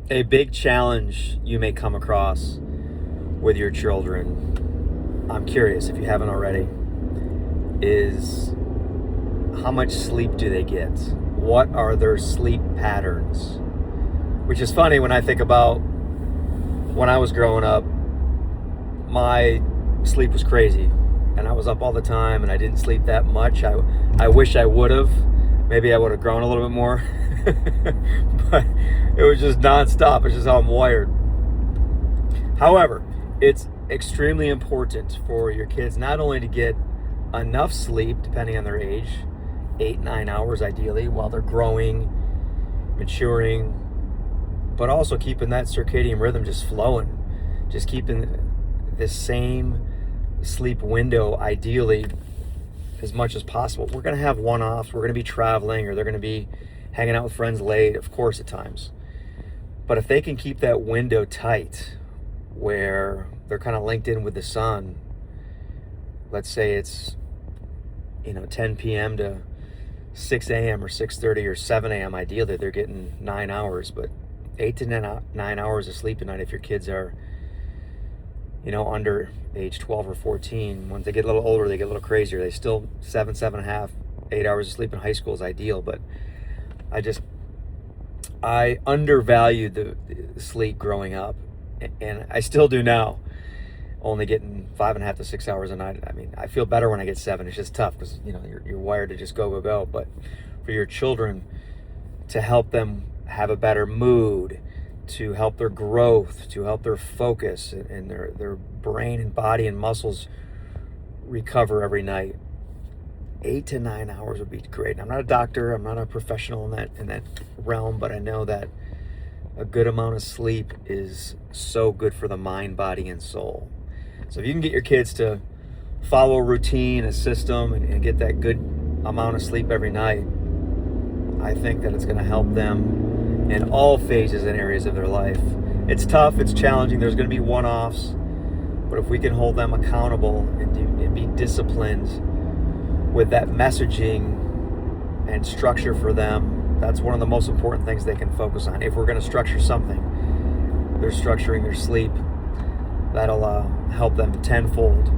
A big challenge you may come across with your children, I'm curious if you haven't already, is how much sleep do they get? What are their sleep patterns? Which is funny when I think about when I was growing up, my sleep was crazy and I was up all the time and I didn't sleep that much. I wish I would have. Maybe I would have grown a little bit more. But it was just nonstop. It's just how I'm wired. However, it's extremely important for your kids not only to get enough sleep, depending on their age, 8-9 hours ideally, while they're growing, maturing, but also keeping that circadian rhythm just flowing, just keeping the same sleep window ideally as much as possible. We're going to have one-offs. We're going to be traveling, or they're going to be hanging out with friends late, of course, at times. But if they can keep that window tight where they're kind of linked in with the sun, let's say it's 10 p.m. to 6 a.m. or 6:30 or 7 a.m. ideally, they're getting 9 hours, but 8 to 9 hours of sleep a night if your kids are under age 12 or 14. Once they get a little older, they get a little crazier. They still 7.5, 8 hours of sleep in high school is ideal, but I undervalued the sleep growing up, and I still do now. Only getting 5.5 to 6 hours a night. I mean, I feel better when I get 7. It's just tough because you're wired to just go. But for your children, to help them have a better mood, to help their growth, to help their focus and their brain and body and muscles recover every night, 8 to 9 hours would be great. And I'm not a doctor, I'm not a professional in that realm, but I know that a good amount of sleep is so good for the mind, body, and soul. So if you can get your kids to follow a routine, a system, and get that good amount of sleep every night, I think that it's going to help them in all phases and areas of their life. It's tough, it's challenging, there's going to be one-offs, but if we can hold them accountable and be disciplined with that messaging and structure for them, that's one of the most important things they can focus on. If we're going to structure something, they're structuring their sleep. That'll help them tenfold